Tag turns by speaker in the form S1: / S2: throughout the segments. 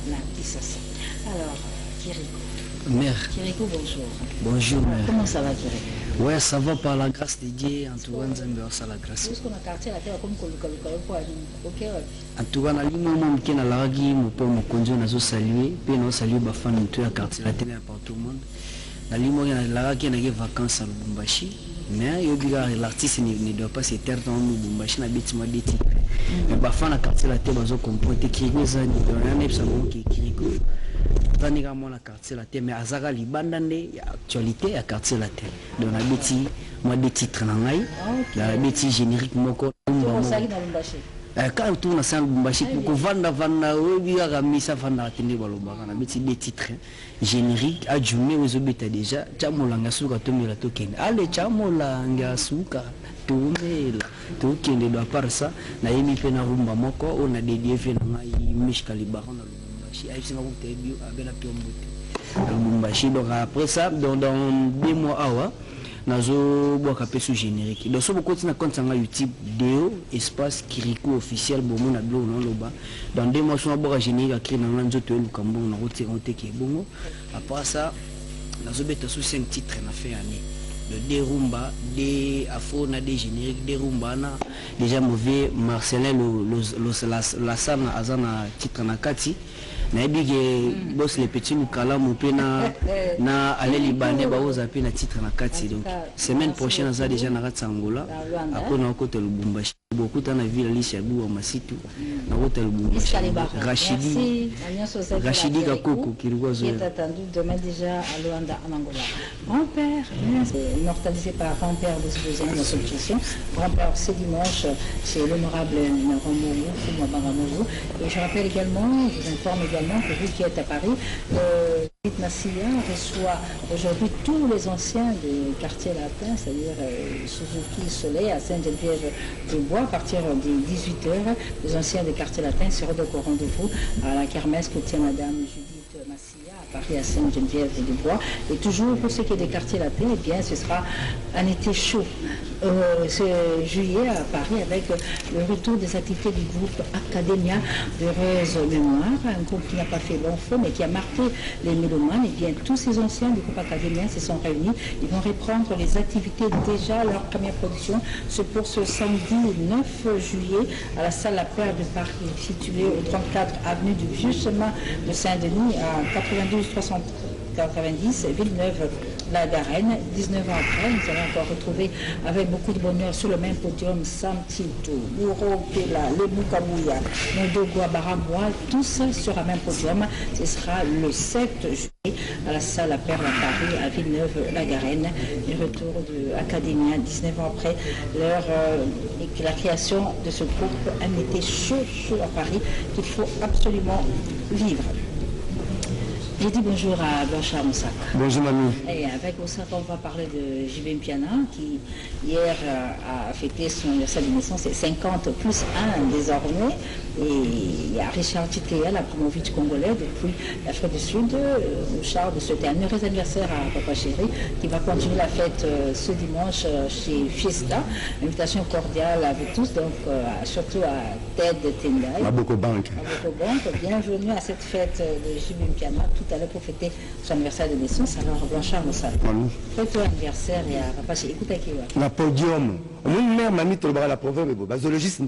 S1: na Kisasa. Alors, Kiriko.
S2: Mère.
S1: Kiriko, bonjour.
S2: Bonjour, mère.
S1: Comment ça va, Kiriko?
S2: Ouais, ça va par la grâce de Dieu. En tout cas, nous avons la grâce.
S1: Est-ce qu'on a quartier la terre comme ok,
S2: en tout cas, nous qui na lagi, mon père, mon conjoint, nous salué. Puis nous salué ma femme, nous à quartier la terre partout au monde. Dans l'île, on a lagi, on a des vacances à Lubumbashi. Mais l'artiste ne doit pas se taire dans Lubumbashi, na bêtise moi d'éthique. Mais ma femme a quartier la terre, nous comporté Kiriko, ça ne doit rien être qui Kiriko. Zanika mona quartier la terre mais azaka libanda nde actualité ya quartier la terre donc na beti moi des titres na ngai la beti générique moko quand on a ça Lubumbashi pour vanda obi ya misa vanda tende balobaka na beti des titres générique adjumé aux obeta déjà chamolanga suka tomela tokende ale chamolanga suka tomela tokende do par ça na yemi pe na rumba moko on a dédié fait na ngai mishka libaran donc après ça dans 2 mois nazo boka pesu générique donc so beaucoup na compte sur YouTube Deo espace Kiriko officiel bomo na blo na loba dans 2 mois so boka générique a créé na nzoto elu kambo na roté ke bongo après ça nazo beta sous 5 titres na fait année de Derumba, des afro, na des génériques, des rumba na déjà mauvais Marcelin la sana azana titre na kati na bige boss les petits mukala mupena na ale libane ba oza pe na titre na kati donc semaine prochaine ça déjà na Angola après na côté Lubumbashi beaucoup dans la ville Alicia Bou Masitu na côté Lubumbashi Rachidi Kakoko qui est
S1: attendu demain déjà à Luanda en Angola. Grand-père immortalisé par grand-père de ce notre question. Grand-père ce dimanche c'est l'honorable Naramourou Foumabangamourou et je rappelle également, je vous informe également que vous qui êtes à Paris, Massia reçoit aujourd'hui tous les anciens du quartier latin, c'est-à-dire Suzuki Soleil à Sainte-Geneviève-du-Bois à partir de 18h. Les anciens du quartier latin seront donc au rendez-vous à la kermesse que tient Madame Judith Massia à Paris à Sainte-Geneviève-du-Bois. Et toujours pour ce qui est des quartiers latins, eh bien ce sera un été chaud. Ce juillet à Paris avec le retour des activités du groupe Academia d'Heureuse Mémoire, un groupe qui n'a pas fait long feu mais qui a marqué les mélomanes. Et bien tous ces anciens du groupe Academia se sont réunis, ils vont reprendre les activités déjà, leur première production, c'est pour ce samedi 9 juillet à la salle La Paire de Paris, située au 34 avenue du Vieux Chemin de Saint-Denis à 92 390 Villeneuve la Garenne. 19 ans après, nous allons encore retrouver avec beaucoup de bonheur sur le même podium Sam Tinto, Mouro Pela, Le Moukamouya, Mondogwa Baramois, tout ça sur un même podium. Ce sera le 7 juillet à la salle La Perle à Paris, à Villeneuve-la-Garenne. Le retour de l'Académie, 19 ans après la création de ce groupe, un été chaud à Paris qu'il faut absolument vivre. J'ai dit bonjour à Blanchard Moussaka.
S2: Bonjour mamie.
S1: Et avec Moussaka, on va parler de JB Mpiana qui hier a fêté son anniversaire de naissance, c'est 50 plus 1 désormais. Et il y a Richard Titea, la promovitch congolais depuis l'Afrique du Sud. Richard de souhaiter un heureux anniversaire à Papa Chéri qui va continuer la fête ce dimanche chez Fiesta. Invitation cordiale avec tous, donc surtout à Ted Tendai.
S2: À Boko Bank.
S1: Bienvenue à cette fête de JB Mpiana tout à l'heure pour fêter son anniversaire de naissance. Alors Blanchard Moussa, fête anniversaire et à Papa Chéri. Écoute à qui va.
S3: La podium. Mon mère m'a mis la proverbe, basologiste,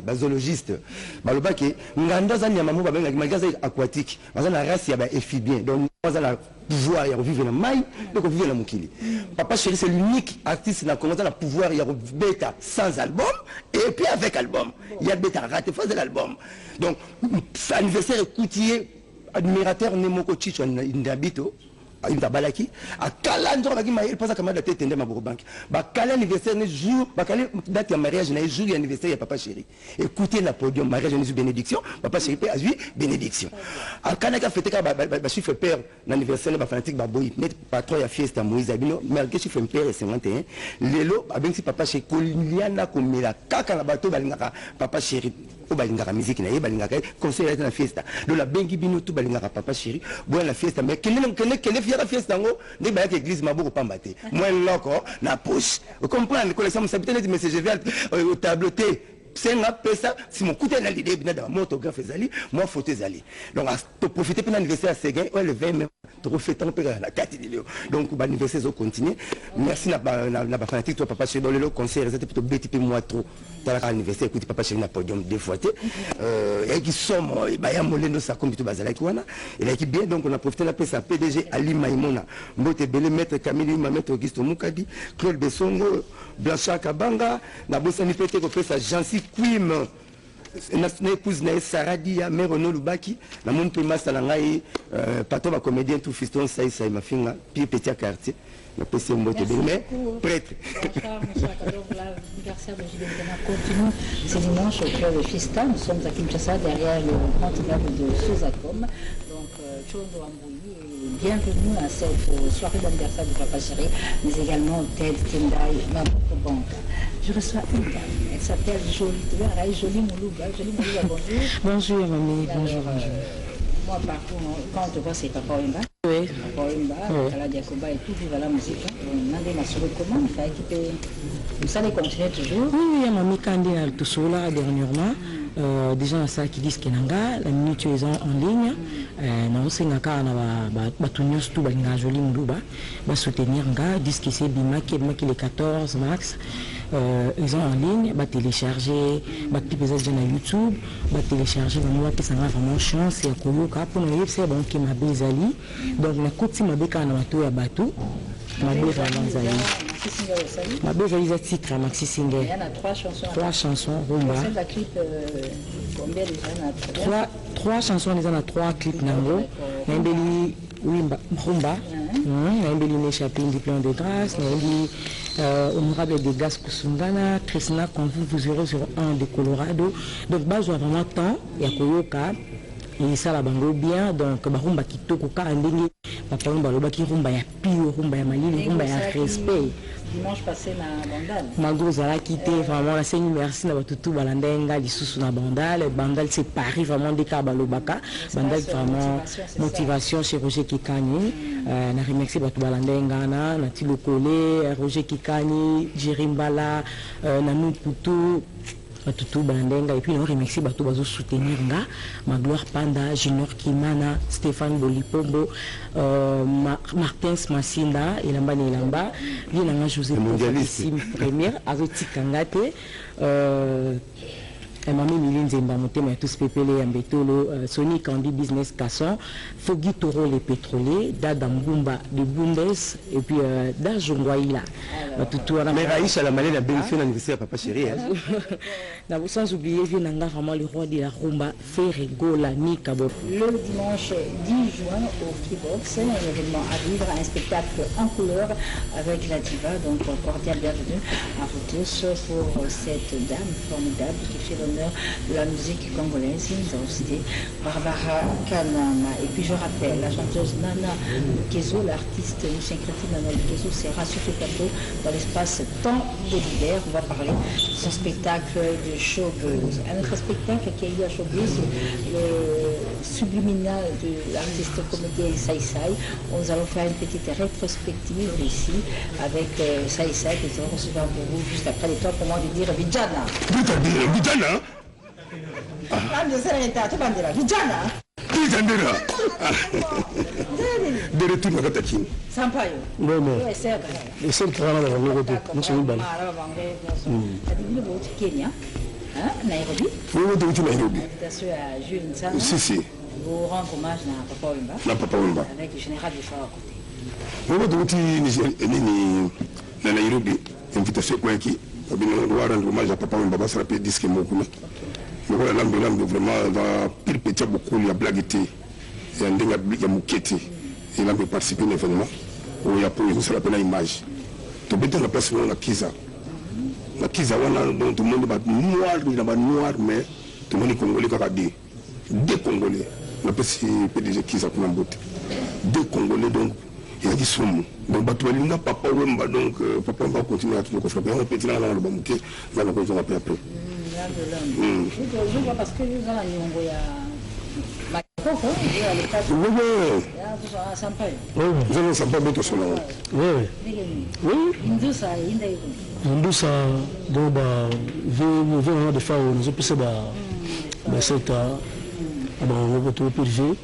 S3: basologiste. Balobaki, nganda za nyama mo babenga magaza aquatique. Baza na race ya ba amphibien. Donc baza la pouvoir ya vivre na mai, donc vivre na mukili. Papa Chéri c'est l'unique artiste na commencé la pouvoir ya bêta sans album et puis avec album. Il y a bêta raté face de l'album. Donc anniversaire écoutier admirateur Nemoko Chicho Ndabito. Il a balaki à calendrier avec Maël pas à camarade de tête ma banque ba calendrier anniversaire ne jour ba calendrier date de mariage ne jour anniversaire ya Papa Chéri écoutez la podium mariage ne bénédiction Papa Chéri a eu bénédiction à Kanaka fêter ba chiffre père l'anniversaire ba fanatique ba boy net patron ya fiesta Moïse Abino malgré chiffre père 51 lelo abengi Papa Chéri koliana komela kaka na bato balingaka Papa Chéri o balingaka musique na ye balingaka conseil na fiesta do la bengi bino tout balingaka Papa Chéri bon la fiesta mais quelle la fiesta ngo ndi ba que église maboko pambate moi loko na push vous comprenez collection ça peut-être mais je vais au tableau senga pesa si mon côté na l'idée bina dans autographe ezali moi photo ezali donc to profiter pour l'anniversaire à Séguin ouais le 20 mai to refait tant pera na 4 vidéo donc l'anniversaire zo continuer merci na ba fanatique toi papa chez dans le concert c'était plutôt BTP moi trop dans l'anniversaire écoute papa chez na podium deux fois et qui somme ba ya molendo ça comme tout bazala ki wana et qui bien donc on a profité la pesa PDG Ali Maimona Mbote Bele maître Camille maître Auguste Mukadi Claude Bessongo Blanchard Kabanga na bosani pete ko pesa Jansi Quim na épouse na Saradi ya mère Ono Lubaki na mon prima salangai patron ba comédien tout fiston ça ma finga puis petit quartier na PC Mbote Bele mais prêtre
S1: l'anniversaire de Julien Bena continue c'est dimanche au club Fista. Nous sommes à Kinshasa derrière le grand immeuble de Sozacom. Donc Chondo Ambouyi, bienvenue à cette soirée d'anniversaire de Papa Chéri, mais également Ted Tendai, ma propre banque. Je reçois une dame, elle s'appelle Jolie Moulouba. Jolie Moulouba, bonjour.
S4: Bonjour, mamie. Bonjour.
S1: Moi, quand on te voit, c'est Papa Wemba.
S4: Oui.
S1: Papa Wemba, Kala Diakoba et tout, vive la musique. On a des masses comment il fait équiper. Ça les continue toujours.
S4: Oui, mamie Kandi a tout cela dernièrement. Déjà na ça qui disent que nanga la minute ils ont en ligne na osenga ka na ba tunyos tout ba nga Jolie Moulouba ba soutenir nga disent que c'est bima qui le 14 mars. Ils ont en ligne, bah télécharger, bah clipper ça sur YouTube, bah télécharger, bah moi ça m'a vraiment chance et à Koyoka pour nous c'est bon qui m'a bezali, donc la côte m'a béka na bateau à bateau, m'a bezali zali, m'a bezali za titre Maxi Singer.
S1: Il y en a 3 chansons. 3
S4: chansons, rumba.
S1: C'est la clip combien déjà?
S4: 3 chansons déjà na 3 clips nango, nambeli wimba rumba, nambeli n'échappé une diplôme de grâce, nambeli honorable de Gas Kusungana, Krishna Convu 001 de Colorado. Donc, bah, j'ai vraiment temps, il y a Koyoka, et ça la bango bien, donc, bah, rumba qui toko ka andenge, papa rumba loba qui rumba ya pio, rumba ya malili, rumba ya respect.
S1: Dimanche passé na Bandal.
S4: Malgré ça a quitté vraiment la scène merci na batutu balandenga lisusu na Bandal. Bandal c'est Paris vraiment des kabalobaka. Bandal vraiment motivation chez Roger Kikani. Na remercier batu balandenga na Tilo Kolé, Roger Kikani, Jerimbala, Nanou Poutou. Tout Bandenga et puis on remercie Batou Bazo soutenir nga Magloire Panda, Junior Kimana, Stéphane Bolipombo, Martins Massinda, Elamba Nelamba, Lina José Profassime première, Azoti Kangate, Mami Miline Zemba Motema et tous pépélé Ambetolo, Sony Candy Business Casson, Fogui Toro les pétroliers, Dada Mbumba de Bundes et puis Dajongwaïla.
S3: Mais Raïcha la malade a bénéficié l'anniversaire Papa Chéri.
S4: Sans oublier Vinanga vraiment le roi de la rumba, Ferregola Nikabo.
S1: Le dimanche 10 juin au Kibox, un événement à vivre, un spectacle en couleur avec la diva. Donc cordial bienvenue à vous tous pour cette dame formidable qui fait l'honneur de la musique congolaise. Nous avons cité Barbara Kanama. Et puis je rappelle, la chanteuse Nana Kezo, l'artiste syncrétique Nana Kezo sera sur ce plateau dans l'espace Temps de l'hiver. On va parler de son spectacle de showbiz. Un autre spectacle qui a eu à showbiz, le subliminal de l'artiste comédien Sai Sai. Nous allons faire une petite rétrospective ici avec Sai Sai que nous allons recevoir pour vous juste après les temps pour moi de dire Vijana.
S3: Vijana?
S1: Vijana?
S3: De retour dans ta team.
S1: Sampaio.
S3: Non, non.
S1: Et
S3: c'est le travail dans le côté. Nous sommes là.
S1: Kenya. Nairobi.
S3: Oui, oui, Nairobi.
S1: Invitation à Jules Nsana.
S3: Si, si.
S1: Vous rendre hommage à Papa Wemba.
S3: Na Papa Wemba.
S1: Avec le général du Fort à côté.
S3: Oui, oui, Nairobi. Invitation quoi qui? On va rendre hommage à Papa Wemba. Ça rappelle disque Mokuna. Mais voilà, l'âme vraiment va perpétuer beaucoup la blagueté. Et un dingue à Mouketi. Et l'âme peut participer à l'événement. Où il y a pour ça rappelle l'image. Tu peux la place où on a Kiza. La Kiza, tout le monde est noir, il est noir, mais tout le monde est congolais qui a dit. Deux Congolais. On appelle si PDG Kiza pour l'emboute. Deux Congolais, donc, il y a dit son mot. Donc, Batoualinga, Papa Wemba, donc, Papa Wemba continue à tout le frapper. On a petit là, on a le bamouké, on va le continuer après.
S1: Je vois parce que nous avons Pourquoi?
S5: Oui, vous allez savoir bien tout cela. Oui. Ndusa, donc, vraiment de faire, nous avons pu se cette, on va tout privé.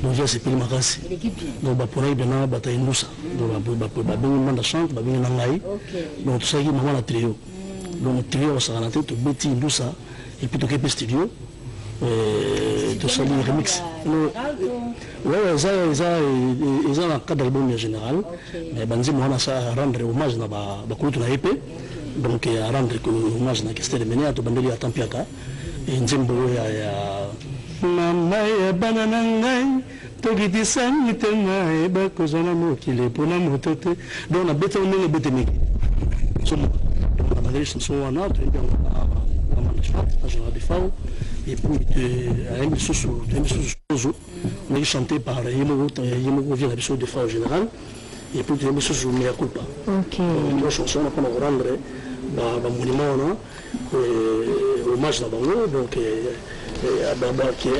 S5: Donc, j'ai pris ma casse. Donc, pour aller bien, bataille Ndusa. Donc, on va chante, on va bien donc, tout ça, il m'a la trio. Donc, trio, ça a la tête, Betty Ndusa, et puis tout le studio. Tout ça, les remix. Oui, ils ont un cadre d'album en général. Mais Banzi, moi, on a rendre hommage à Bakutu na épée. Donc, à rendre hommage à Kestel Mené, à Tobandeli à Tampiaka. Et Nzembo, Mama ya bananangai, Togiti Sanitana, et Bakozana Mokile, Ponam Tote. Donc, on a bêté, on est les bêtés. On a des chansons en art, et puis on a chanté par Yemogo vient l'habitude de faire en général et puis tu as mis sous mea culpa. Ok. Une chanson on a rendre un monument hommage à Bango donc qui a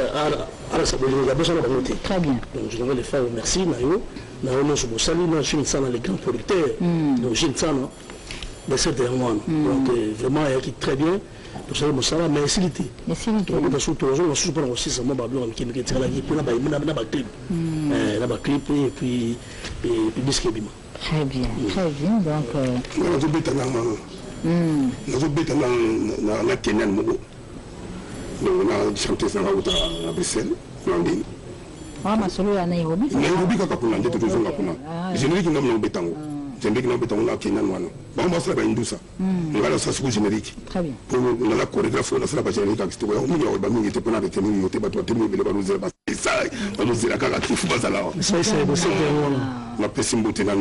S5: la besoin de très bien. Donc je voudrais les faire merci Nayo Nayo sur Bossali na Jinsana les grands producteurs donc Jinsana de cette dernière donc vraiment il est très bien. Donc ça me mais facilité. Donc dans surtout on se prend aussi ça moi bablo qui me tire la clip et puis biscuit bima.
S1: Très bien donc
S5: on beta na Kenyan mogo. Donc on a chanté ça à Bruxelles Nandi.
S1: Ma solo ya Nairobi.
S5: Nairobi ka kuna ndio tuzonga kuna. Générique ndio mna betango. Générique ndio betango na Kenyan wana. Ba mosala ba indusa. Ngala ça sous générique.
S1: Très bien.
S5: Pour la chorégraphie on a fait la générique avec c'était on y a ba mingi te pona de tenir yote ba to tenir bele ba nous ba ça ba nous zela kaka kifu bazala. Ça c'est la pesimbote na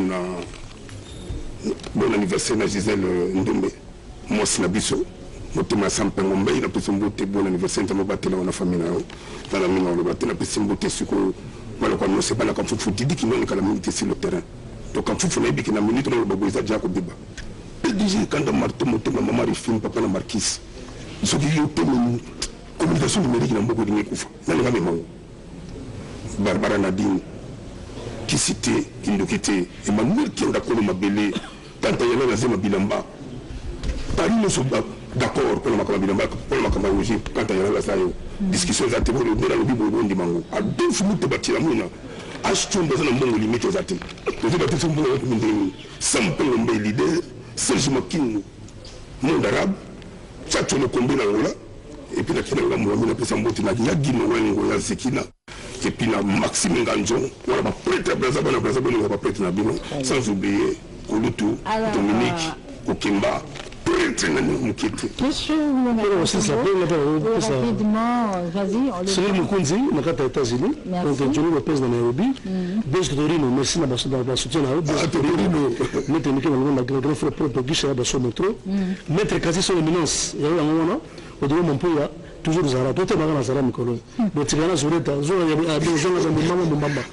S5: bon anniversaire na Gisèle Ndombe. Moi c'est na biso. Motema sampengo mbei na pesimbote bon anniversaire ntamo batela na famille na yo. Dans la mine on le batela pesimbote suko voilà quand on sait pas la comme faut dire qu'il n'ont qu'à la minute sur le terrain. Donc quand faut faire une minute on le bagoisa Jacob Biba. PDG quand Martin Motema maman film papa na Marquis. Ce qui est une communication numérique na beaucoup de nikufa. Na le même mango. Barbara Nadine qui citait Kindokité Emmanuel qui a connu ma belle quand il y a la zema bilamba. Paris ne sont pas d'accord pour la Bilamba pour la Cameroun quand il y a la salle discussion za tebo de la bibo de mango a deux fois te batira mona acheter dans un monde limite aux athées les autres sont beaucoup de sample le leader Serge Makin monde arabe ça tu le combien là et puis la kina mo na pesa mboti na gino wengo ya sekina et puis na Maxime Nganjon voilà ba prêtre Brazzaville na ba prêtre na bino sans oublier Kolutu Dominique Kokimba.
S1: Monsieur, rapidement, vas-y.
S5: C'est le Mukunzi, on a aux États-Unis. Donc, Johnny Lopez dans Nairobi. Desde Torino, merci dans la soutien à eux. Desde Torino, Maître Mikel, on a grand frère propre guichet à son métro. Maître quasi son éminence, il y a eu un moment, au début, mon pays, toujours Zara. Tout est dans Zara, Mikolo. Donc, tu vas Zureta, Zora, il y a des gens qui ont des mamans.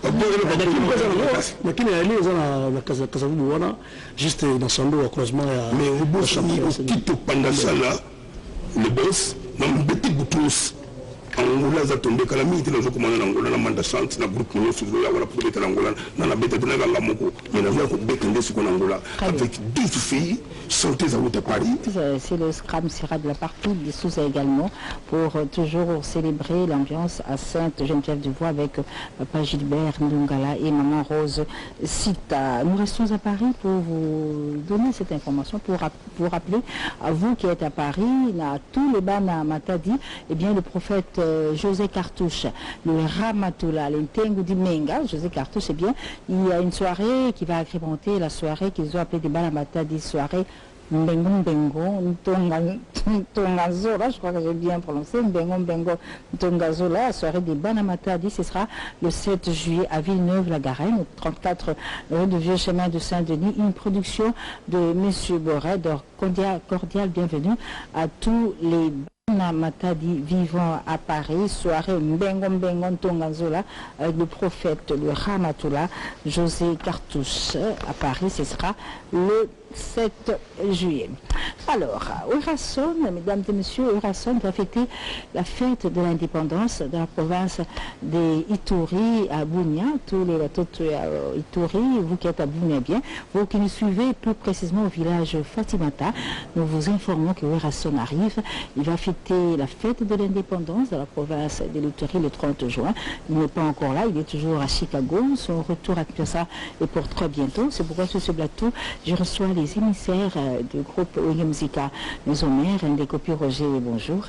S5: Lakini aliza na kasabubu wana juste dans son dos à croisement ya mais au boss au kito panda sala le boss na mbeti butous Angola za tombe kala miti na zokomana na Angola na manda chante na groupe no suzo ya wala pour betela Angola na beta tena la moko mais na vient ko betende sur Angola avec 12 filles chantées à haute Paris.
S1: C'est le Scram Sira de la partie des sous également pour toujours célébrer l'ambiance à Sainte-Geneviève-du-Bois avec Papa Gilbert Ndungala et Maman Rose Sita. Nous restons à Paris pour vous donner cette information, pour rappeler à vous qui êtes à Paris, à tous les Bana Matadi, eh bien le prophète José Cartouche, le Ramatoula, l'Intengu di Menga, José Cartouche, eh bien il y a une soirée qui va agrémenter la soirée qu'ils ont appelée des Bana Matadi, soirée Mbengo, Ntongazola, je crois que j'ai bien prononcé, Mbengo, Ntongazola, la soirée des Banamatadi, ce sera le 7 juillet à Villeneuve-la-Garenne, 34 rue de Vieux Chemin de Saint-Denis, une production de M. Boré, cordial bienvenue à tous les Banamatadi vivant à Paris, soirée Mbengo Ntongazola avec le prophète, le Ramatoula, José Cartouche à Paris, ce sera le 7 juillet. Alors, Urasson, mesdames et messieurs, Urasson va fêter la fête de l'indépendance de la province de Ituri à Bunia. Tous les Ituri, vous qui êtes à Bunia bien, vous qui nous suivez plus précisément au village Fatimata, nous vous informons que Urasson arrive. Il va fêter la fête de l'indépendance de la province de l'Ituri le 30 juin. Il n'est pas encore là, il est toujours à Chicago. Son retour à Kinshasa est pour très bientôt. C'est pourquoi sur ce plateau, je reçois les émissaires du groupe Wenge Musica Maison Mère, Ndeko Roger, bonjour.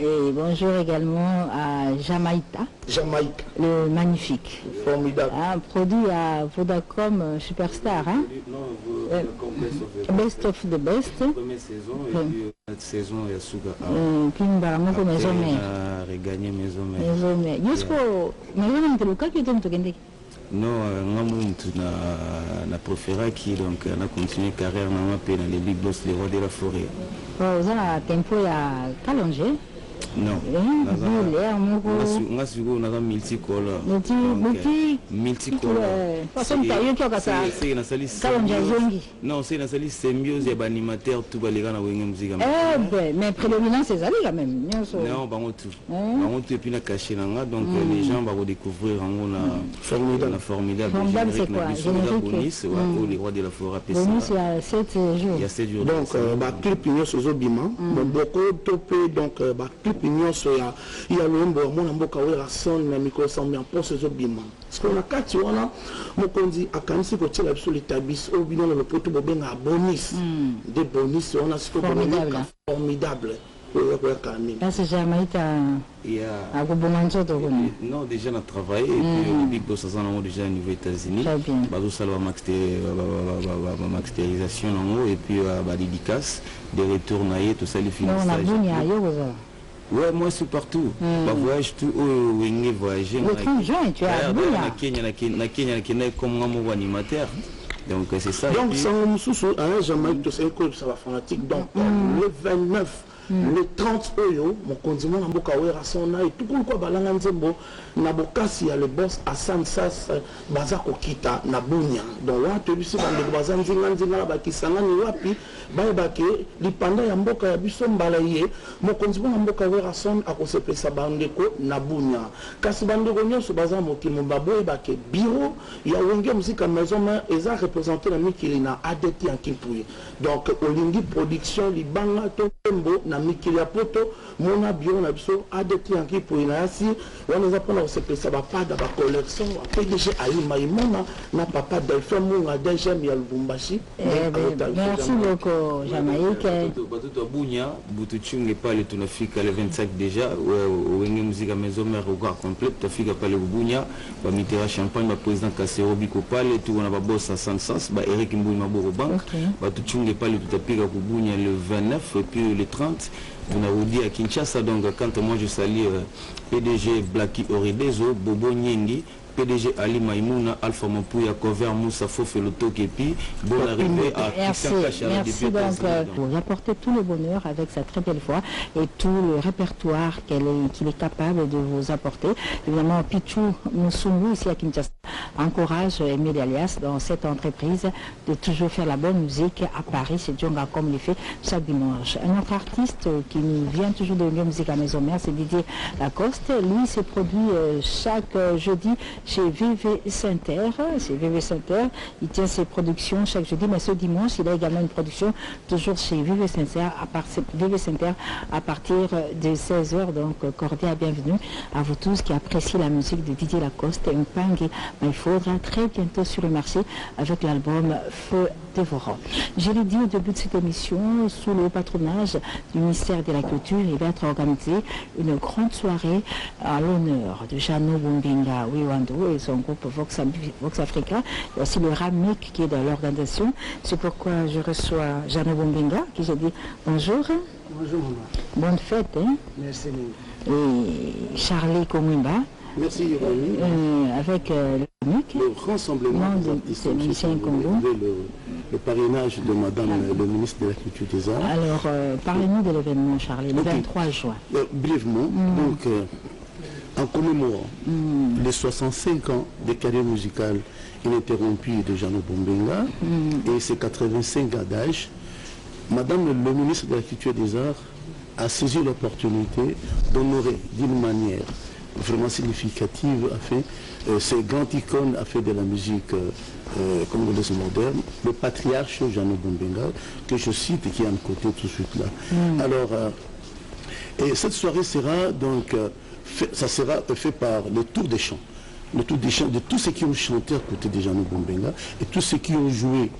S1: Et bonjour également à Jamaïta.
S6: Jamaïque.
S1: Le magnifique.
S6: Formidable.
S1: Un produit à Vodacom Superstar. Hein? Best of the best.
S2: Première saison et puis la saison il y a Suga.
S1: Puis une baramoko Maison Mère.
S2: On a regagné Maison Mère.
S1: Maison Mère. Yusko, Maison Mère, qui est
S2: non, na préféré qui donc on a continué carrière dans les big boss les rois de la forêt.
S1: Vous avez un tempo à Calongé.
S2: Non. On a suivi on a multicolore. Multicolore. Non, c'est une salle symbiose et animateur tout va les gars na Wenge Musica.
S1: Mais prédominant c'est ça quand même.
S2: Non, bango tout. Bango tout et puis na caché là donc les gens vont découvrir on a formidable.
S1: Formidable c'est quoi?
S2: Bonus ou les rois de la forêt.
S1: Bonus il y a 7 jours.
S2: Il y a 7 jours.
S6: Donc clip nyonso zobima beaucoup topé donc clip nyonso il y a le mbo mona mboka wera son na miko sambi en poste zobima parce qu'on a kati wana mokonzi akanisi ko tshela biso l'établis au bino le poto bobenga bonus des bonus on a ce formidable.
S1: Là, c'est Jamaïque à Gobomanzo.
S2: Non, déjà, on a travaillé. Et puis, le Big Boss, ça a déjà au niveau États-Unis.
S1: Très bien.
S2: Ça va masterisation, et puis, dédicace, des retours, tout ça, les finissages. Ouais, moi, c'est partout. Voyage tout, Wenge voyager.
S1: Le 30 juin, tu es à
S2: Kenya, comme un animateur. Donc, c'est ça.
S6: Donc, ça va Jamaïque, ça va fanatique. Donc, le 29. Le 30 euro, mon condiment na mboka wera sona et tout quoi balanga nzembo na bokasi ya le boss Hassan Sas baza kokita na Bunia. Donc wa to biso bande baza nzinga la bakisanga ni wapi bayebake lipanda ya mboka ya biso mbala ye mon condiment na mboka wera son akosepesa bandeko na Bunia. Kasi bandeko nyonso baza mokimo baboyebake bureau ya Wenge Musica Maison Mère eza représenter na mikili na ADT en Kipuye. Donc olingi production libanga to tembo na mikili ya poto mona bio na biso ADT en Kipuye na yasi wana za pona osepesa ba pada ba collection PDG Alima Imona na papa Delphin Munga DGM ya Lubumbashi.
S1: Merci beaucoup Jamaïque.
S2: Batuto Bunia butuchunge pale tunafika le 25 déjà Wenge Musica Maison Mère au gars complet tunafika pale Bunia ba mitera champagne ba président Kasero Biko pale tu on a ba boss à Sansas ba Eric Mbouy Maboro Bank batuchunge pale tutapika ku Bunia le 29 et puis le 30 on a dit à Kinshasa. Donc quand moi je salue PDG Blacky Oridezo, Bobo Nyengi, PDG Ali Maïmouna, Alpha Mapouya, Cover Moussa Fofe Lotokepi, bonne arrivée à Christian Kachara.
S1: Merci donc pour apporter tout le bonheur avec sa très belle voix et tout le répertoire qu'il est capable de vous apporter. Évidemment, Pichou Moussoumou ici à Kinshasa encourage Emile Alias dans cette entreprise de toujours faire la bonne musique à Paris. C'est Djonga comme il fait chaque dimanche. Un autre artiste qui nous vient toujours de Wenge Musica Maison Mère, c'est Didier Lacoste. Lui, s'est produit chaque jeudi chez VV Saint-Terre. Chez VV Saint-Terre, il tient ses productions chaque jeudi, mais ce dimanche, il a également une production toujours chez VV Saint-Terre à partir de 16h. Donc, cordial bienvenue à vous tous qui appréciez la musique de Didier Lacoste. Un pang, il faudra très bientôt sur le marché avec l'album Feu dévorant. Je l'ai dit au début de cette émission, sous le patronage du ministère de la Culture, il va être organisé une grande soirée à l'honneur de Jano Bombinga Wiwando et son groupe Vox Africa. Il y a aussi le RAMIC qui est dans l'organisation. C'est pourquoi je reçois Jano Bombinga qui je dis bonjour.
S6: Bonjour maman.
S1: Bonne fête. Hein?
S6: Merci.
S1: Et Charlie Komimba.
S6: Merci Yoromi.
S1: Avec le RAMIC.
S6: Le rassemblement des musiciens Congo. Le parrainage de madame le ministre de la Culture des Arts.
S1: Alors, parlez-nous de l'événement, Charlie, le 23 juin.
S6: Brièvement, donc, en commémorant les 65 ans de carrière musicale ininterrompue de Jeannot Bombenga et ses 85 ans d'âge, Madame le ministre de la Culture et des Arts a saisi l'opportunité d'honorer d'une manière vraiment significative ces grandes icônes a fait de la musique congolaise moderne, le patriarche Jeannot Bombenga, que je cite et qui est à côté tout de suite là. Alors, et cette soirée sera donc, ça sera fait par le tour des chants. Le tour des chants de tous ceux qui ont chanté à côté de Jeannot Bombenga et tous ceux qui ont joué.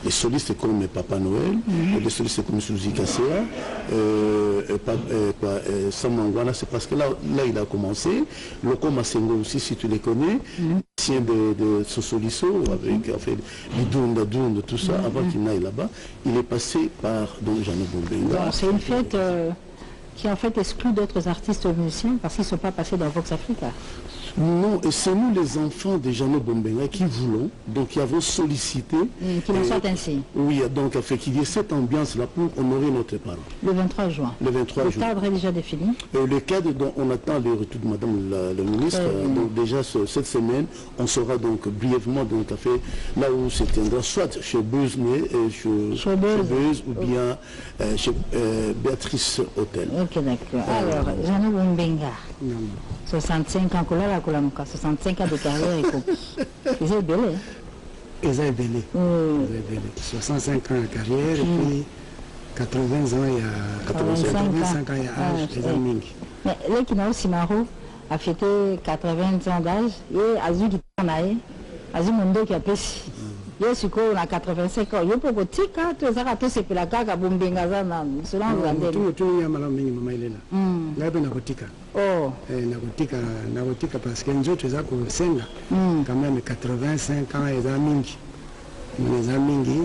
S6: Les solistes comme Papa Noël, les solistes comme Suzy Kassea, Samangwana, c'est parce que là il a commencé. Loco Masengo aussi, si tu les connais, ancien de Sosoliso, avec Dunda, tout ça, avant qu'il n'aille là-bas, il est passé par Jeannot Bombenga.
S1: C'est une fête qui en fait exclut d'autres artistes musiciens parce qu'ils ne sont pas passés dans Vox Africa.
S6: Non, et c'est nous les enfants de Jeannot Bombenga qui voulons, donc qui avons sollicité.
S1: Qu'il en soit ainsi.
S6: Oui, donc qu'il y ait cette ambiance-là pour honorer notre parole.
S1: Le 23 juin.
S6: Le 23 juin.
S1: Le cadre est déjà défini.
S6: Le cadre dont on attend le retour de Madame la ministre. Donc déjà cette semaine, on sera donc brièvement donc là où se tiendra, soit chez Beuzné, chez Beuz ou bien chez Béatrice Hôtel.
S1: Ok, d'accord. Alors, Jeannot Bombenga. 65 ans, 65 ans de carrière et quoi. Ils ont belé.
S7: Ils ont belé. 65 ans de carrière et puis 80 ans il y a 85 ans il y a âge, les amis.
S1: Mais là qui n'a aussi marrant a fêté 80 ans d'âge et Azul qui t'en a eu, Azul Mondo qui a pêché. Yo siko na 85 ans yo poko tika to zaka to sepela kaka Bombenga zana selon vous
S7: tu ya mala mingi mama ilela ngabe nakotika nakotika parce que nzoto za ko senga quand même 85 ans eza mingi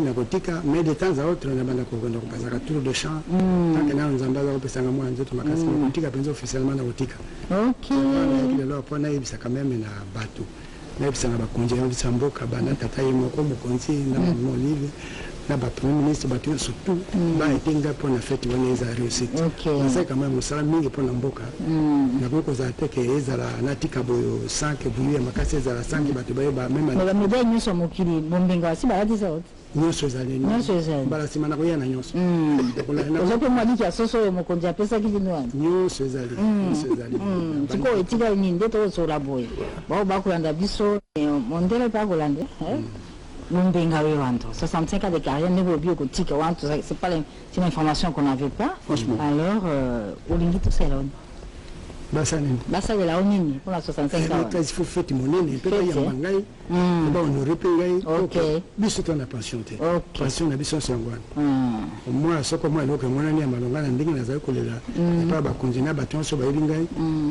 S7: nakotika mais de temps à autre na banda ko kwenda kupasa tour de chant tant que na nzamba za kopesa nga mwa nzoto makasi nakotika penzo officiellement nakotika lelo pona yebisa quand même na bato nayebisanga bakonzi yambisa mboka bana tata ye moko mokonzi na mama Olive na premier ministre bato surtout baetenga mpona fete wana eza réussite nasai quand même mosala mingi mpona mboka nakoki kozala te ke ezala natika boyo 5 bulu ya makasi ezala 5 bato bayeba meme
S1: bamedaille nyonso ya mokili Bombenga basi balatisa ote
S7: nyonso ezali mbala nsima na koya na nyonso
S1: oza mpe mwadiki ya soso oyo mokonzi apesaki bino wana
S7: nyonso ezali
S1: sikoyo etikali nini nde tokosola boye bao bakolanda biso mondele mpe akolanda Bombenga oui wanto 65 ans de carrière ne veut bien que wanto c'est pas une information qu'on n'avait pas. Franchement. Alors olingi tout ça là. Basa de la onini pour la 65 ans.
S7: Il faut faire monene peut ya mangai. Ba honorer pengai.
S1: OK.
S7: Biso ton pension te. Pension na biso sangwana. Moi soko moi loke mwana ni amalonga na ndingi naza kolela. Pas ba konjina ba tonso ba ilingai.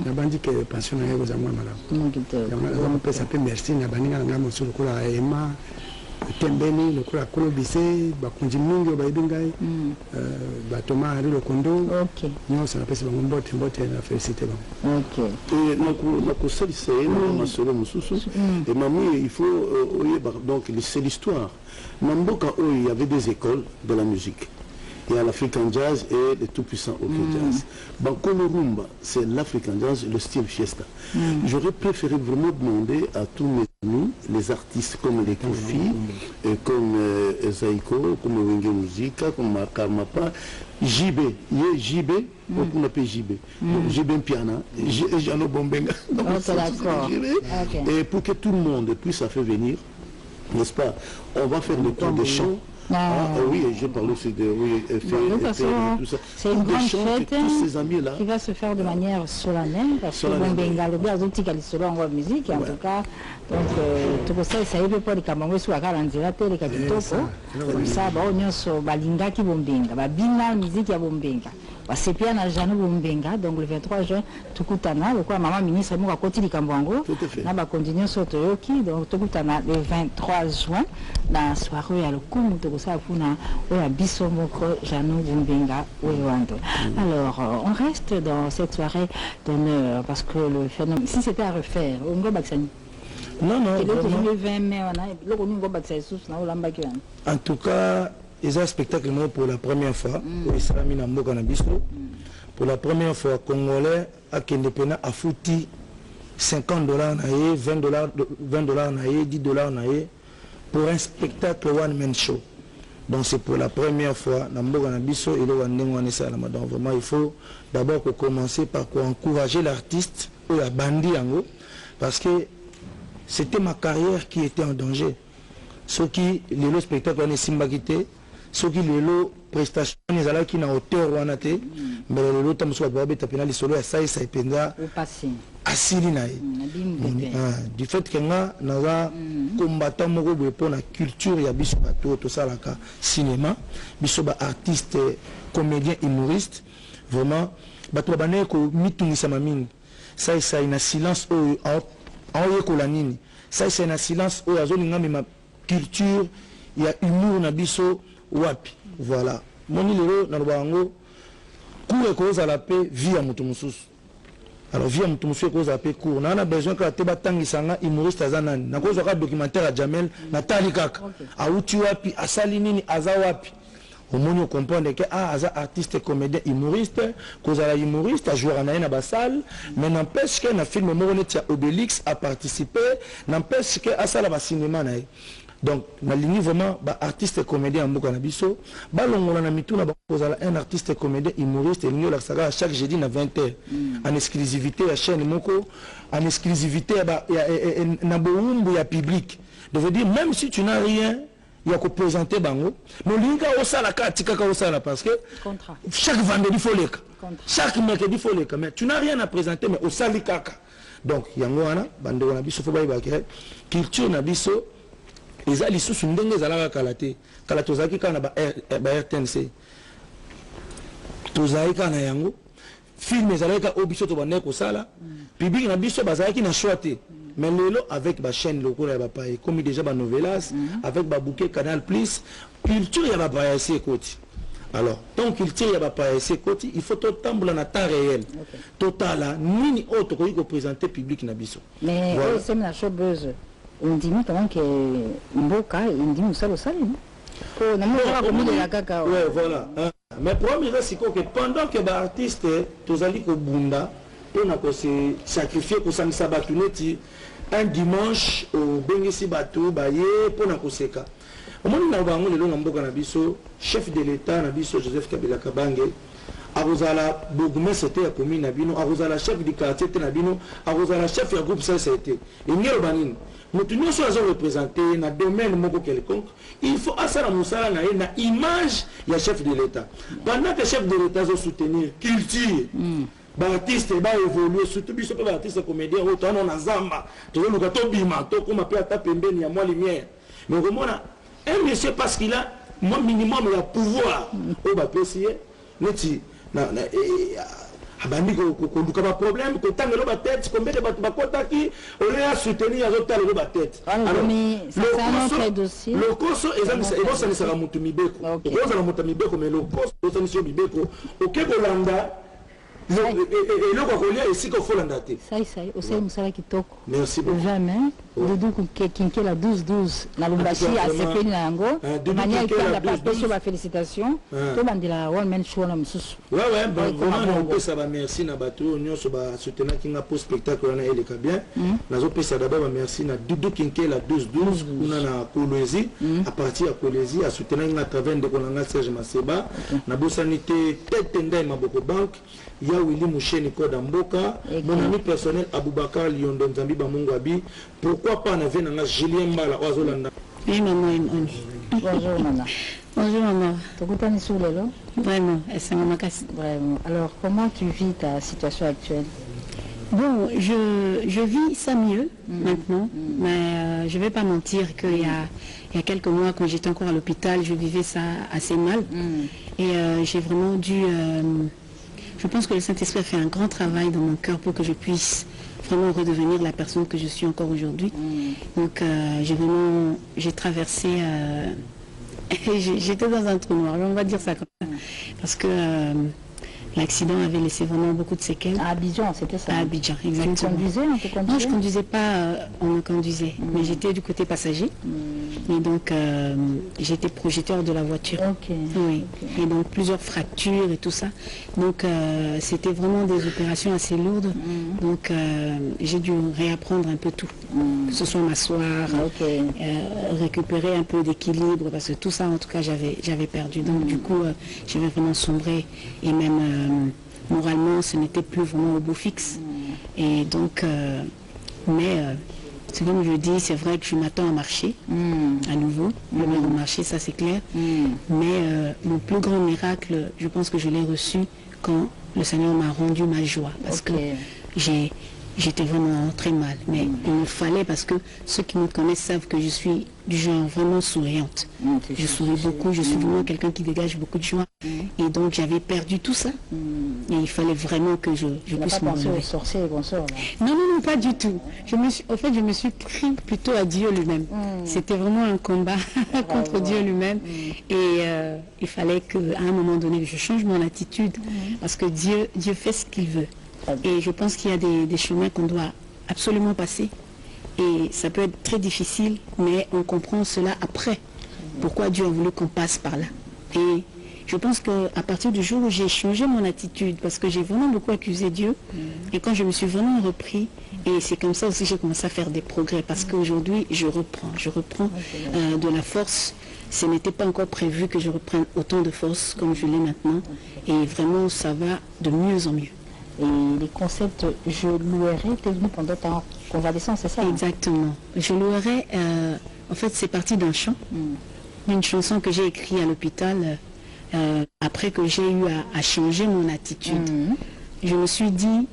S7: Na bandi ke pension na yego za mwa malamu. On peut s'appeler merci na baninga nga mosolo kola ema. Tembeni lokola kolobise bakonzi mingi oyo bayebi ngai batoma ari lokondo nyonso napesi bango mbote na félicité bango
S6: nakosalisa ye na masolo mosusu et mami il faut oyeba donc c'est l'histoire na mboka oyo il y avait des écoles de la musique. Il y a l'African Jazz et le tout-puissant OK Jazz. Bankolo Rumba, c'est l'African Jazz, le style fiesta. J'aurais préféré vraiment demander à tous mes amis, les artistes comme les Kofi, comme Zaiko, comme Wenge Musica, comme Makarmapa, JB, JB, on appelle JB. JB Piana, Jeannot Bombenga. Et pour que tout le monde puisse faire venir, n'est-ce pas, on va faire le tour des chants. Oui, j'ai parlé aussi de tout ça.
S1: C'est une grande fête qui va se faire de manière solennelle parce que Bombenga le bien autres qui sont en musique en tout cas donc tout ça ça y est pour les Camerounais sur la calendrier les capitaux comme ça bah on y a balinga qui Bombenga bah bina musique ya Bombenga bah c'est bien à Jeannot Bombenga donc le 23 juin tout coutana le quoi maman ministre moi à côté du Kambango na bah continuer sur Toyoki donc tout coutana le 23 juin la soirée à le coup ça pour na biso moko Jeannot Bombenga Wewando. Alors on reste dans cette soirée d'honneur parce que le phénomène si c'était à refaire on go baksani
S7: non
S1: le 20 mai on a le on go baksai sous na olamba ki
S7: en tout cas ils ont spectacle pour la première fois au Islam na mboka na biso
S6: pour la première fois, Congolais à Kendepena a foutu $50 naïe, $20 naïe, $10 naïe pour un spectacle one-man show. Donc c'est pour la première fois, donc vraiment il faut d'abord commencer par encourager l'artiste ou la bandi parce que c'était ma carrière qui était en danger. Ce qui le spectacle on est simbakité, ce qui le prestation les ala qui na hauteur wanate, mais le temps soit babé tapina les solo ça et ça ependa
S1: au passé.
S6: Asili nae. Du fait que nga naza combattant moko boye pour la culture ya biso bato to ça la cinéma, biso ba artiste, comédien, humoriste, vraiment bato bané ko mitungisa mamini. Ça il na silence en yekola nini. Ça c'est na silence o azolinga ma culture ya humour na biso wapi. Voilà. Moni lelo na lobango cours et cause à la paix vie à mutumususu. Alors vie à mutumususu cause à la paix cours. On a besoin que te batangisanga humoriste azanani. Na cause ka documentaire à Jamel Natali kaka. A uti wapi asali nini aza wapi. Au moins on comprend que aza artiste comédien humoriste, cause à la humoriste a joué na ba salle, mais n'empêche que na film Moroneti Obélix a participé, n'empêche que à ça la cinéma na. Donc, na ligne vraiment, artiste comédien en Bokanabiso, balongola na mitou na un artiste comédien humoriste, et nous la saga chaque jeudi à 20h, en exclusivité à chaîne Moko, en exclusivité na boumbu ya public. De veut dire, même si tu n'as rien, il y a qu'à présenter bango, mais l'inga osala ka tika ka osala parce que chaque vendredi faut les chaque mercredi faut les mais tu n'as rien à présenter mais osali kaka. Donc, yango wana bando na biso faut ba culture na biso eza lisusu ndenge ezalaka kala te kala tozalaki kaka na ba RTNC tozalaki kaka na yango film ezalaki kaka oyo biso tobandaki kosala public na biso bazalaki na choix te mais lelo avec bachaîne lokola ya bapaye komi déjà banovelas avec babouquet Canal Plus culture ya bapaye esi ekoti. Alors tant culture ya bapaye esi ekoti il faut totambola na temps réel totala nini oyo tokoki koprésenter public na biso
S1: mais oyo semi na showbuzz on dit quand même que Mboka on dit nous ça le salut pour na moi comme de la caca
S6: ouais voilà mais premier c'est que pendant que ba artiste tozali ko bunda on a se sacrifier ko sangisa batuneti un dimanche au bengisi bato baye pour na koseka omoni na bango le longa Mboka na biso chef de l'état na biso Joseph Kabila Kabange arozala bourgmestre ya commune na bino arozala chef du quartier na bino arozala chef ya groupe CCT et ngelo banini mutu nyonso azo représenter na domaine moko quelconque il faut asala musala na image ya chef de l'état pendant que chef de l'état zo soutenir culture artiste ba évoluer surtout biso pe artiste comédien auto na zamba to luka to bima to kuma pe ata pembeni ya moi lumière mais remona un monsieur parce qu'il a moi minimum la pouvoir au ba pesier neti na abandi ko nduka ba problème ko tangelo ba tête combien de bato bakotaki on a soutenir azotala ba tête
S1: alors mais c'est un autre dossier
S6: le coso ezamisa ebosa ni sala mutu mibeko oza na mutu mibeko mais le coso oza ni mibeko okeko landa et le kokolia ici qu'il faut l'andater.
S1: Ça, aussi, Moussala Kitoko.
S6: Merci beaucoup.
S1: Jamais. Doudou Kinké la 12-12. La Lumbashi a CP Nango. De manière à passer sur la félicitation. Tout le monde la one man show na msusu.
S6: Ouais, vraiment, on peut ça va merci na bateau. Nous sommes soutenant qui n'a pas spectacle on a elle est bien. Nous peut ça d'abord merci na Doudou Kinké la 12-12. On a na Kolwezi. À partir à Kolwezi à soutenir à travers de Kolanga Serge Maseba. Na bosanité tête ndai maboko banque. Il y a Willy Moucheni Koda Mboka, mon ami personnel Aboubakar Lyondo Nzambi Bamungwabi. Pourquoi pas na venanga Julien Mbala Oazolanda?
S8: Oui, maman.
S1: Bonjour, maman.
S8: Bonjour, maman.
S1: Tu es sur le lot?
S8: Vraiment, c'est maman.
S1: Vraiment. Alors, comment tu vis ta situation actuelle?
S8: Bon, je vis ça mieux maintenant, mais je ne vais pas mentir qu'il y a quelques mois, quand j'étais encore à l'hôpital, je vivais ça assez mal. Et j'ai vraiment dû... je pense que le Saint-Esprit a fait un grand travail dans mon cœur pour que je puisse vraiment redevenir la personne que je suis encore aujourd'hui. Donc j'ai traversé, j'étais dans un trou noir, on va dire ça comme ça. Parce que l'accident avait laissé vraiment beaucoup de séquelles.
S1: À Abidjan, c'était ça?
S8: À Abidjan, exactement.
S1: Tu conduisais, on te conduisait?
S8: Non, je ne conduisais pas, on me conduisait, mais j'étais du côté passager. Et donc, j'étais projecteur de la voiture. Oui. Et donc, plusieurs fractures et tout ça. Donc, c'était vraiment des opérations assez lourdes. Donc, j'ai dû réapprendre un peu tout. Que ce soit m'asseoir, récupérer un peu d'équilibre, parce que tout ça, en tout cas, j'avais perdu. Donc, du coup, j'avais vraiment sombré. Et même moralement, ce n'était plus vraiment au beau fixe. Et donc, c'est comme je dis, c'est vrai que je m'attends à marcher à nouveau. Je vais remarcher, ça c'est clair. Mais mon plus grand miracle, je pense que je l'ai reçu quand le Seigneur m'a rendu ma joie. Parce que j'étais vraiment très mal. Mais il me fallait, parce que ceux qui me connaissent savent que je suis du genre vraiment souriante. Je souris beaucoup, je suis vraiment quelqu'un qui dégage beaucoup de joie. Et donc j'avais perdu tout ça. Et il fallait vraiment que je puisse me relever.
S1: Sorcier et consorts,
S8: non, pas du tout. Je me suis pris plutôt à Dieu lui-même. C'était vraiment un combat contre Dieu lui-même. Et il fallait qu'à un moment donné, je change mon attitude. Parce que Dieu fait ce qu'il veut. Et je pense qu'il y a des chemins qu'on doit absolument passer. Et ça peut être très difficile, mais on comprend cela après. Pourquoi Dieu a voulu qu'on passe par là. Et je pense qu'à partir du jour où j'ai changé mon attitude, parce que j'ai vraiment beaucoup accusé Dieu, et quand je me suis vraiment repris, et c'est comme ça aussi que j'ai commencé à faire des progrès, parce qu'aujourd'hui, je reprends de la force. Ce n'était pas encore prévu que je reprenne autant de force comme je l'ai maintenant, et vraiment, ça va de mieux en mieux.
S1: Et les concepts je louerai, t'es venu pendant ta convalescence, c'est ça?
S8: Exactement. Je louerai, en fait, c'est parti d'un chant, d'une chanson que j'ai écrite à l'hôpital, après que j'ai eu à changer mon attitude. Je me suis dit,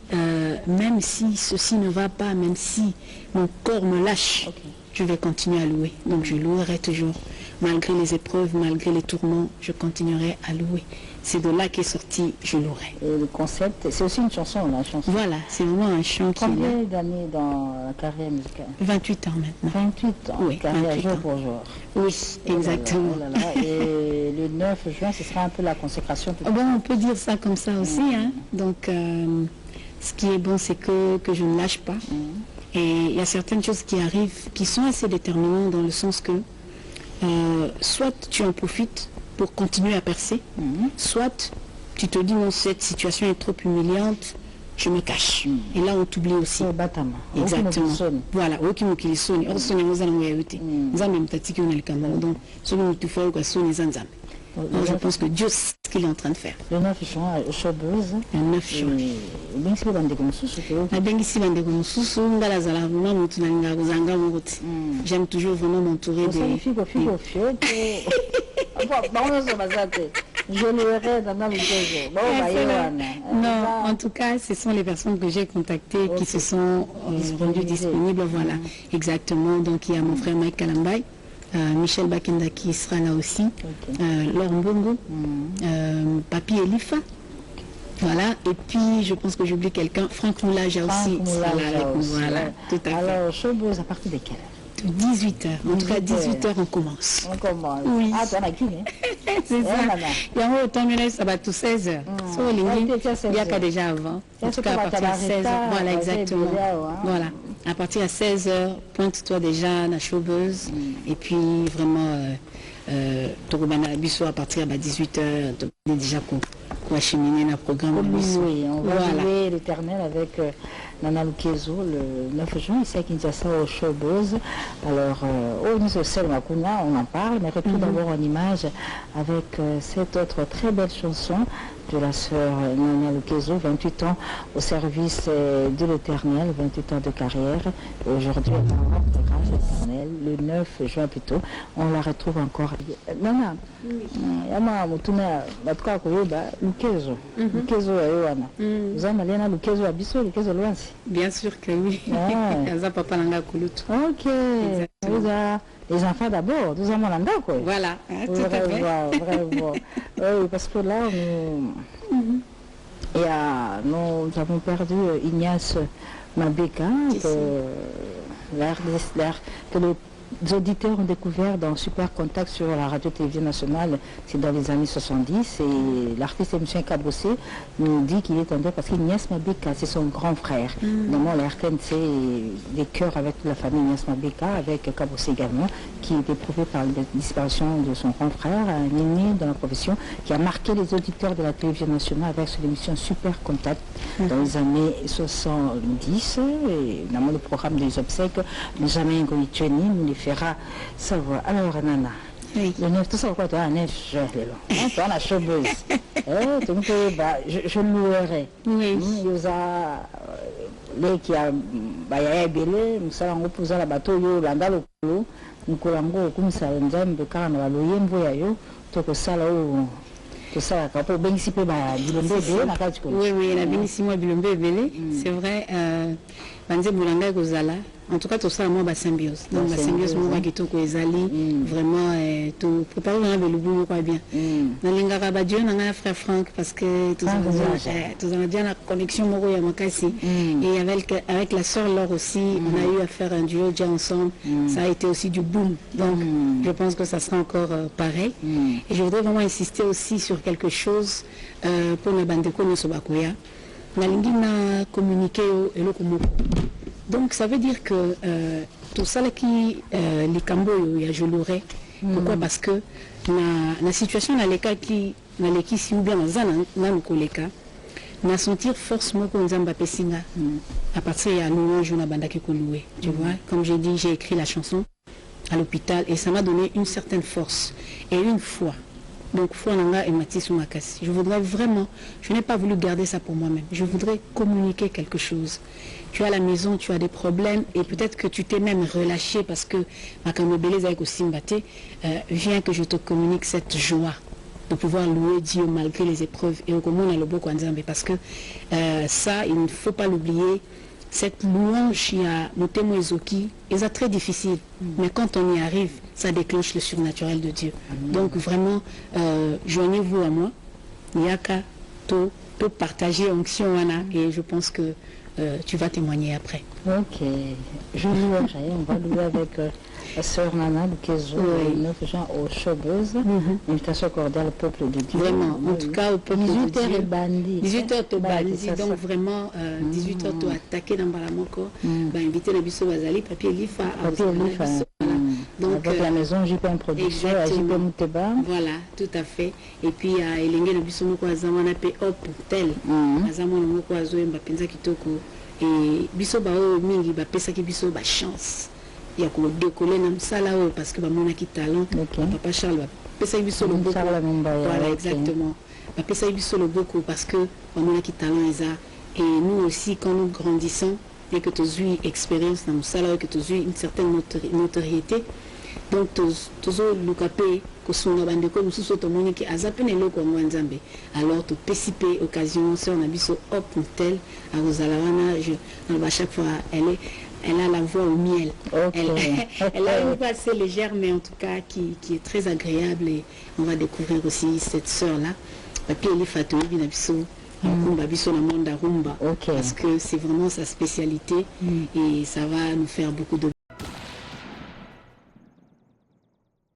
S8: même si ceci ne va pas, même si mon corps me lâche, je vais continuer à louer. Donc je louerai toujours. Malgré les épreuves, malgré les tourments, je continuerai à louer. C'est de là qu'est sorti Je louerai.
S1: Et le concept, c'est aussi une chanson, la chanson.
S8: Voilà, c'est vraiment un chant qui est là.
S1: Combien d'années dans la carrière musicale?
S8: 28 ans maintenant.
S1: 28 ans,
S8: oui,
S1: carrière
S8: 28
S1: jour
S8: ans.
S1: pour jour.
S8: Oui, exactement.
S1: Et le 9 juin, ce sera un peu la consécration.
S8: Bon, on peut dire ça comme ça aussi. Hein. Donc, ce qui est bon, c'est que je ne lâche pas. Et il y a certaines choses qui arrivent qui sont assez déterminantes dans le sens que soit tu en profites pour continuer à percer, soit tu te dis non, cette situation est trop humiliante, je me cache. Et là on t'oublie aussi. Exactement. Voilà, aucun mot qui sonne. Donc je pense que Dieu sait ce qu'il est en train de faire.
S1: Le 9 juin, Showbuzz.
S8: Le 9 juin. J'aime toujours vraiment m'entourer des...
S1: Je louerai dans le jour.
S8: Non, en tout cas, ce sont les personnes que j'ai contactées qui se sont rendues disponibles. Voilà, exactement. Donc il y a mon frère Mike Kalambay, Michel Bakenda qui sera là aussi, Laure Mbongo, Papi Elifa. Voilà, et puis je pense que j'oublie quelqu'un, Franck Moulaja aussi. Voilà, tout à fait.
S1: Alors, Showbuzz à partir de quelle heure?
S8: 18h. En tout cas, 18h, on commence.
S1: On commence.
S8: Oui.
S1: Ah, tu en as qui, hein?
S8: C'est ça. Il y a un temps, ça va tout 16h. Il y a qu'à déjà avant. En tout cas, à partir de 16h. Voilà, exactement. Voilà. À partir de 16h, pointe-toi déjà dans Showbuzz. Et puis, vraiment, Torobana Bisso à partir de 18h, déjà qu'on va cheminer dans le programme.
S1: Oui, on va jouer l'éternel avec Nana Lukezo le 9 juin, ici à Kinshasa au Showbuzz. Alors, au Niso Makuna, on en parle, mais retour d'abord en image avec cette autre très belle chanson de la sœur Nana Lukezo, 28 ans au service de l'éternel, 28 ans de carrière. Aujourd'hui, elle rentre grâce à l'éternel, le 9 juin plutôt. On la retrouve encore. Nana, Yama Mutuna, Batuka Koyoba, Lukezo, Lukezo Ayoana. Vous avez Malena Lukezo Abisso, Lukezo Loansi.
S8: Bien sûr que oui.
S1: Ok. Vous avez les enfants d'abord, nous avons l'anda quoi.
S8: Voilà, tout à fait.
S1: Vraiment. Oui, parce que là, nous avons perdu Ignace Mabeka, que le auditeurs ont découvert dans Super Contact sur la radio-télévision nationale, c'est dans les années 70, et l'artiste M. Kabossé nous dit qu'il est tombé parce qu'Ignace Mabika, c'est son grand frère. Évidemment, la RTNC des cœurs avec la famille Ignace Mabika, avec Kabossé également, qui est éprouvé par la disparition de son grand frère, un aîné dans la profession, qui a marqué les auditeurs de la télévision nationale avec son émission Super Contact dans les années 70. Et évidemment, le programme des obsèques, Benjamin Goïtcheni nous les fera savoir. Alors, Nana,
S8: Oui.
S1: le 9, tout ça, quoi, tu as un 9 juin, tu as la chaubeuse. Je louerai.
S8: Oui.
S1: Il y a les qui a belé, nous allons reposer la bateau, landa le colo, nous colango, comme ça, nous allons de carne, nous allons voyager, tout ça là où. Ça, quand on bénéficie de Bilombe,
S8: oui, la bénéficie Bilombe Belé, c'est vrai. Banze Boulanga Gozala, en tout cas, tout ça, moi, symbiose. Donc, la symbiose, moi, qui est Ezali, vraiment, tout préparer le boulot, quoi bien. Dans l'Ingara Badieu, on a un frère Franck, parce que tout ça, on a déjà la connexion Moro Yamakasi. Et avec la sœur Laure aussi, on a eu à faire un duo déjà ensemble. Ça a été aussi du boom. Donc, je pense que ça sera encore pareil. Et je voudrais vraiment insister aussi sur quelque chose pour les Bandeko Nosobakoya. La ligne n'a communiqué et le Komoko. Donc ça veut dire que tout ça qui les Cambo je l'aurais. Pourquoi? Parce que la situation dans les cas qui si ou bien dans le collègue na sentir force moi qu'on zamba pesinga à partir de louange na banda qui loué. Tu vois, comme j'ai dit, j'ai écrit la chanson à l'hôpital et ça m'a donné une certaine force et une foi. Donc, Fouananga et Mathis Makassi. Je voudrais vraiment, je n'ai pas voulu garder ça pour moi-même. Je voudrais communiquer quelque chose. Tu es à la maison, tu as des problèmes et peut-être que tu t'es même relâché parce que Makamobélé avec Osimbate, viens que je te communique cette joie de pouvoir louer Dieu malgré les épreuves. Et au commun, on a le beau Kwanzambe parce que ça, il ne faut pas l'oublier. Cette louange, il y a mon témoin Ezoki, c'est très difficile, mais quand on y arrive, ça déclenche le surnaturel de Dieu. Donc vraiment, joignez-vous à moi, Yaka, to partager onction, et je pense que tu vas témoigner après.
S1: Ok, je loue, on va louer avec la sœur Nana Lukezo, et 9 gens aux Chaubeuse, invitation cordiale au peuple de Dieu.
S8: Vraiment, en tout cas au peuple de Dieu.
S1: 18h bandit.
S8: 18h to bandit, donc vraiment 18h to attaquer dans Balamoko, inviter la biso Bazali, papier Lifa,
S1: donc avec la maison JPM Production, JPM Mouteba.
S8: Voilà, tout à fait. Et puis Elenge na biso moko azamana pe hop tel. Azamana moko azo mbapenza kitoko et biso ba o mingi ba pesa ki biso ba chance. Il y a qu'on décoller dans ça là parce que mon qui talent papa Charles pesa biso le beaucoup voilà exactement pesa biso le beaucoup parce que mon qui talent et nous aussi quand nous grandissons et que tu as eu expérience dans ça là que tu as eu une certaine notoriété donc tu as le capé que son bande comme sous to moni qui azapene loko nzambe alors tu participer occasion sur na biso hop tel à Rosalawana je à chaque fois elle a la voix au miel. Elle a une voix assez légère, mais en tout cas qui est très agréable. Et on va découvrir aussi cette sœur-là. Papi elle est Fatou Binabiso, Babiso Namanda Rumba, parce que c'est vraiment sa spécialité et ça va nous faire beaucoup de